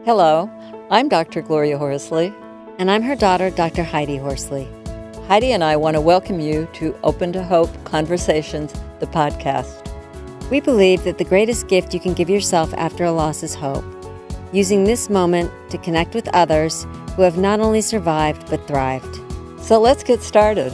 Hello, I'm Dr. Gloria Horsley. And I'm her daughter, Dr. Heidi Horsley. Heidi and I want to welcome you to Open to Hope Conversations, the podcast. We believe that the greatest gift you can give yourself after a loss is hope, using this moment to connect with others who have not only survived but thrived. So let's get started.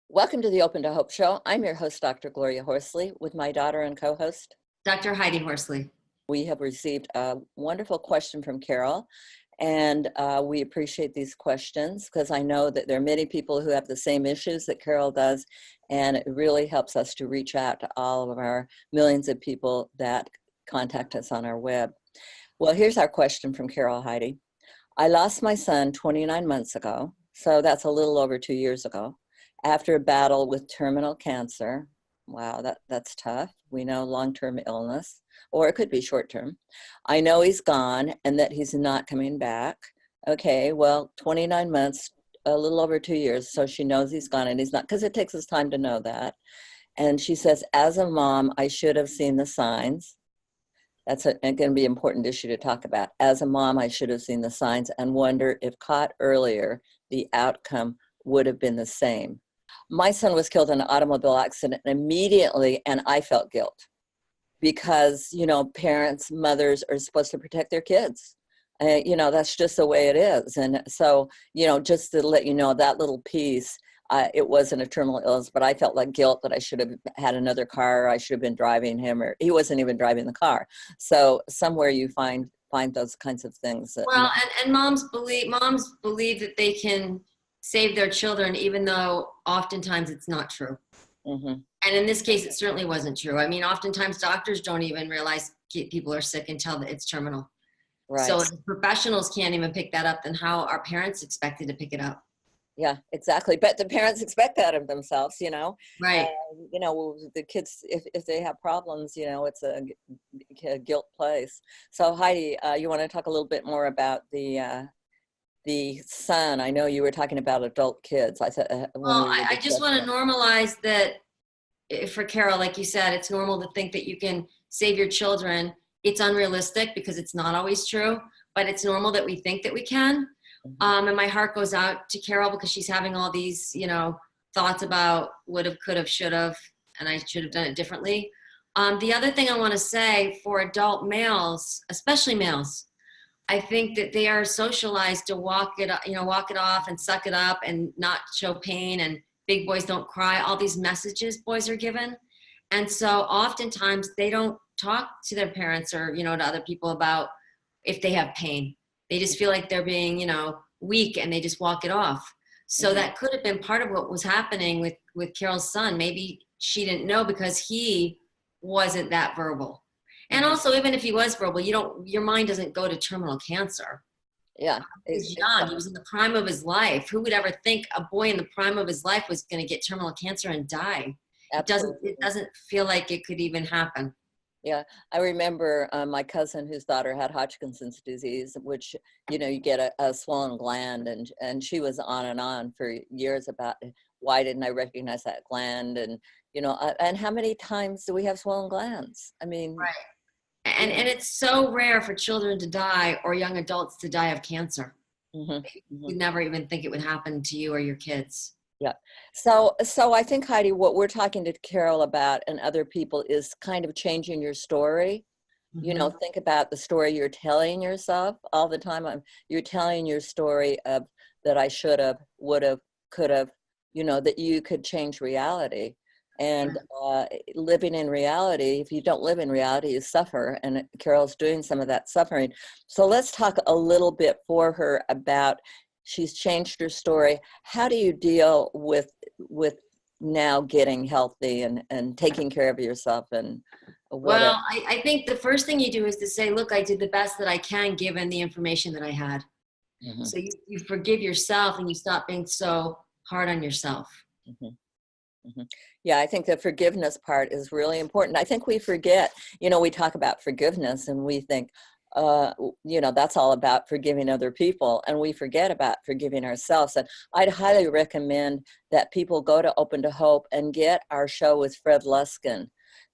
Welcome to the Open to Hope Show. I'm your host, Dr. Gloria Horsley, with my daughter and co-host, Dr. Heidi Horsley. We have received a wonderful question from Carol, and we appreciate these questions because I know that there are many people who have the same issues that Carol does, and it really helps us to reach out to all of our millions of people that contact us on our web. Well, here's our question from Carol. Heidi. I lost my son 29 months ago, so that's a little over 2 years ago, after a battle with terminal cancer. Wow, that's tough. We know long-term illness, or it could be short-term. I know he's gone and that he's not coming back. Okay, well, 29 months, a little over 2 years, so she knows he's gone and he's not, because it takes us time to know that. And she says, as a mom, I should have seen the signs. That's going to be an important issue to talk about. As a mom, I should have seen the signs and wonder if caught earlier, the outcome would have been the same. My son was killed in an automobile accident immediately, and I felt guilt because, parents, mothers are supposed to protect their kids. That's just the way it is. And so, just to let you know, that little piece, it wasn't a terminal illness, but I felt like guilt that I should have had another car. I should have been driving him, or he wasn't even driving the car. So somewhere you find those kinds of things. Well, and moms believe that they can save their children, even though oftentimes it's not true. Mm-hmm. And in this case, it certainly wasn't true. I mean, oftentimes doctors don't even realize people are sick until it's terminal. Right. So if professionals can't even pick that up, then how are parents expected to pick it up? Yeah, exactly. But the parents expect that of themselves, Right. The kids, if they have problems, it's a guilt place. So Heidi, you want to talk a little bit more about the son? I know you were talking about adult kids. I said, well, I just want to normalize that for Carol, like you said, it's normal to think that you can save your children. It's unrealistic because it's not always true, but it's normal that we think that we can. Mm-hmm. And my heart goes out to Carol because she's having all these, thoughts about would have, could have, should have, and I should have done it differently. The other thing I want to say for adult males, especially males, I think that they are socialized to walk it off and suck it up and not show pain, and big boys don't cry, all these messages boys are given. And so oftentimes they don't talk to their parents or, to other people about if they have pain. They just feel like they're being, weak, and they just walk it off. So Mm-hmm. that could have been part of what was happening with Carol's son. Maybe she didn't know because he wasn't that verbal. And also, even if he was verbal, your mind doesn't go to terminal cancer. Yeah. He's young. He was in the prime of his life. Who would ever think a boy in the prime of his life was going to get terminal cancer and die? Absolutely. It doesn't feel like it could even happen. Yeah, I remember my cousin whose daughter had Hodgkin's disease, which, you get a swollen gland, and she was on for years about why didn't I recognize that gland, and, and how many times do we have swollen glands? I mean. Right. And it's so rare for children to die or young adults to die of cancer. Mm-hmm. You'd never even think it would happen to you or your kids. Yeah. So I think, Heidi, what we're talking to Carol about and other people is kind of changing your story. Mm-hmm. Think about the story you're telling yourself all the time. You're telling your story of that I should have, would have, could have, that you could change reality. And living in reality, if you don't live in reality, you suffer. And Carol's doing some of that suffering. So let's talk a little bit for her about, she's changed her story. How do you deal with now getting healthy and taking care of yourself? And well, I think the first thing you do is to say, look, I did the best that I can given the information that I had. Mm-hmm. So you forgive yourself and you stop being so hard on yourself. Mm-hmm. Mm-hmm. Yeah, I think the forgiveness part is really important. I think we forget, we talk about forgiveness and we think, that's all about forgiving other people, and we forget about forgiving ourselves. And I'd highly recommend that people go to Open to Hope and get our show with Fred Luskin.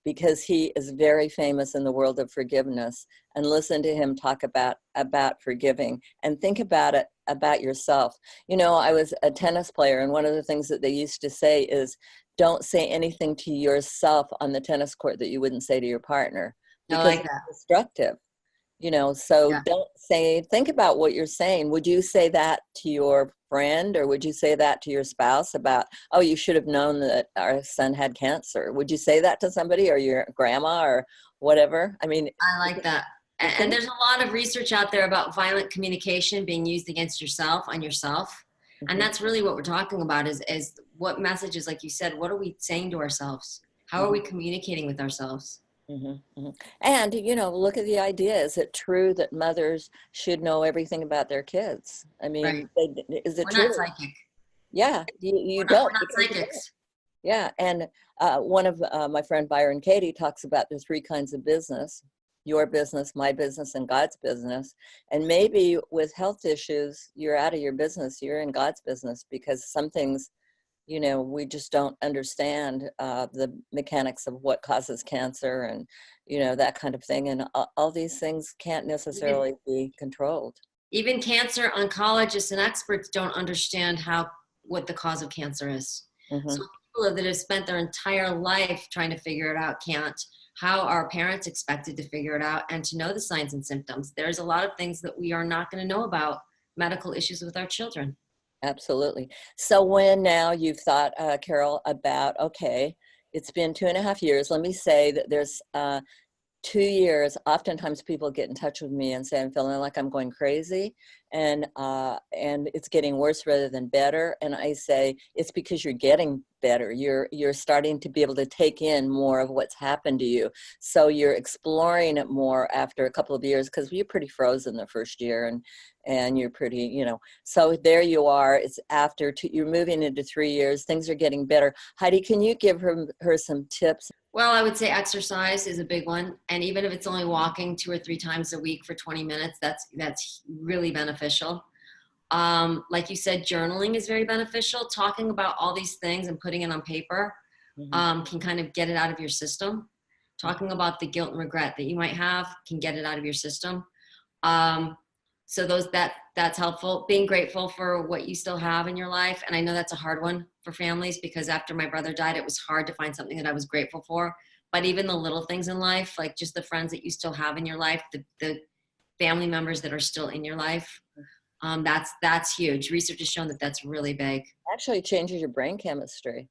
because he is very famous in the world of forgiveness, and listen to him talk about forgiving, and think about it about yourself. You know, I was a tennis player, and one of the things that they used to say is, don't say anything to yourself on the tennis court that you wouldn't say to your partner, I because like it's that. destructive. You know, so Yeah. don't say, think about what you're saying. Would you say that to your friend, or would you say that to your spouse about, oh, you should have known that our son had cancer? Would you say that to somebody, or your grandma, or whatever? I mean, I like that. And think, there's a lot of research out there about violent communication being used against yourself on yourself. And mhm, that's really what we're talking about is what messages, like you said, what are we saying to ourselves? How are mhm, we communicating with ourselves? mhm. And, you know, look at the idea. Is it true that mothers should know everything about their kids? I Right. mean, is it We're not true? psychic. Yeah, you We're don't, not because you don't. psychics. Yeah, and one of my friend Byron Katie talks about the three kinds of business: your business, my business, and God's business. And maybe with health issues, you're out of your business, you're in God's business, because some things, you know, we just don't understand the mechanics of what causes cancer, and, you know, that kind of thing. And all these things can't Even, necessarily be controlled. even cancer oncologists and experts don't understand what the cause of cancer is. So Hmm. people that have spent their entire life trying to figure it out can't. How are parents expected to figure it out and to know the signs and symptoms? There's a lot of things that we are not going to know about medical issues with our children. Absolutely. So when now you've thought, Carol, about, okay, it's been 2.5 years. Let me say that there's 2 years, oftentimes people get in touch with me and say, I'm feeling like I'm going crazy, and it's getting worse rather than better. And I say, it's because you're getting better. You're starting to be able to take in more of what's happened to you. So you're exploring it more after a couple of years, because you're pretty frozen the first year, and you're pretty, you know. So there you are. It's after you're moving into 3 years. Things are getting better. Heidi, can you give her some tips? Well, I would say exercise is a big one. And even if it's only walking 2 or 3 times a week for 20 minutes, that's really beneficial. Like you said, journaling is very beneficial. Talking about all these things and putting it on paper Mhm. can kind of get it out of your system. Talking about the guilt and regret that you might have can get it out of your system. Um, so that's helpful. Being grateful for what you still have in your life, and I know that's a hard one for families, because after my brother died, it was hard to find something that I was grateful for. But even the little things in life, like just the friends that you still have in your life, the family members that are still in your life, that's huge. Research has shown that that's really big. Actually changes your brain chemistry.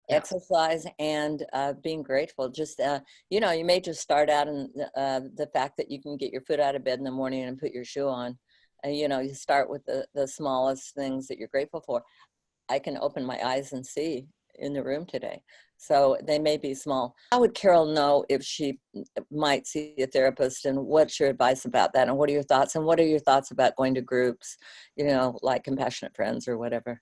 Yeah. Exercise and being grateful. Just, you know, you may just start out in the fact that you can get your foot out of bed in the morning and put your shoe on. And, you know, you start with the smallest things that you're grateful for. I can open my eyes and see in the room today. So they may be small. How would Carol know if she might see a therapist, and what's your advice about that? And what are your thoughts? And what are your thoughts about going to groups, you know, like Compassionate Friends or whatever?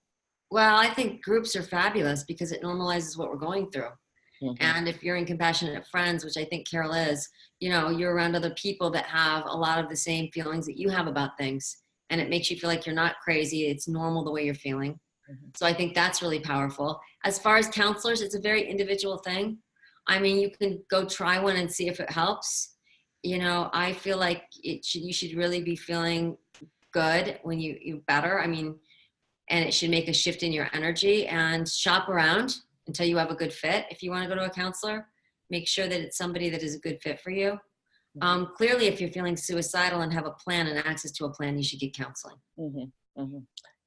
Well, I think groups are fabulous because it normalizes what we're going through. Hmm. And if you're in Compassionate Friends, which I think Carol is, you know, you're around other people that have a lot of the same feelings that you have about things. And it makes you feel like you're not crazy. It's normal the way you're feeling. Hmm. So I think that's really powerful. As far as counselors, it's a very individual thing. I mean, you can go try one and see if it helps. You know, I feel like you should really be feeling good when you better. I mean, and it should make a shift in your energy, and shop around until you have a good fit. If you want to go to a counselor, make sure that it's somebody that is a good fit for you. Clearly, if you're feeling suicidal and have a plan and access to a plan, you should get counseling. Hmm. Hmm.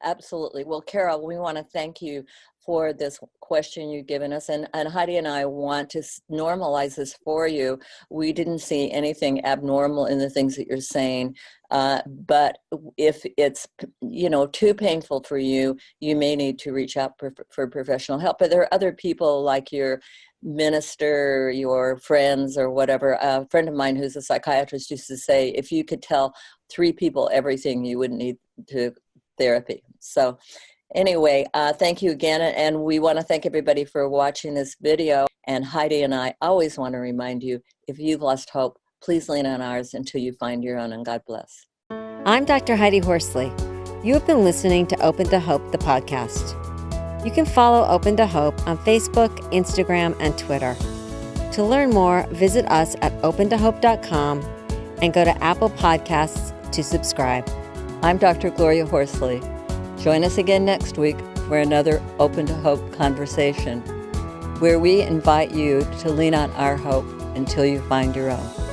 Absolutely. Well, Carol, we want to thank you for this question you've given us. And Heidi and I want to normalize this for you. We didn't see anything abnormal in the things that you're saying. But if it's, you know, too painful for you, you may need to reach out for professional help. But there are other people like your minister, your friends, or whatever. A friend of mine who's a psychiatrist used to say, if you could tell 3 people everything, you wouldn't need to therapy. So anyway, thank you again. And we want to thank everybody for watching this video. And Heidi and I always want to remind you, if you've lost hope, please lean on ours until you find your own, and God bless. I'm Dr. Heidi Horsley. You have been listening to Open to Hope, the podcast. You can follow Open to Hope on Facebook, Instagram, and Twitter. To learn more, visit us at opentohope.com and go to Apple Podcasts to subscribe. I'm Dr. Gloria Horsley. Join us again next week for another Open to Hope conversation, where we invite you to lean on our hope until you find your own.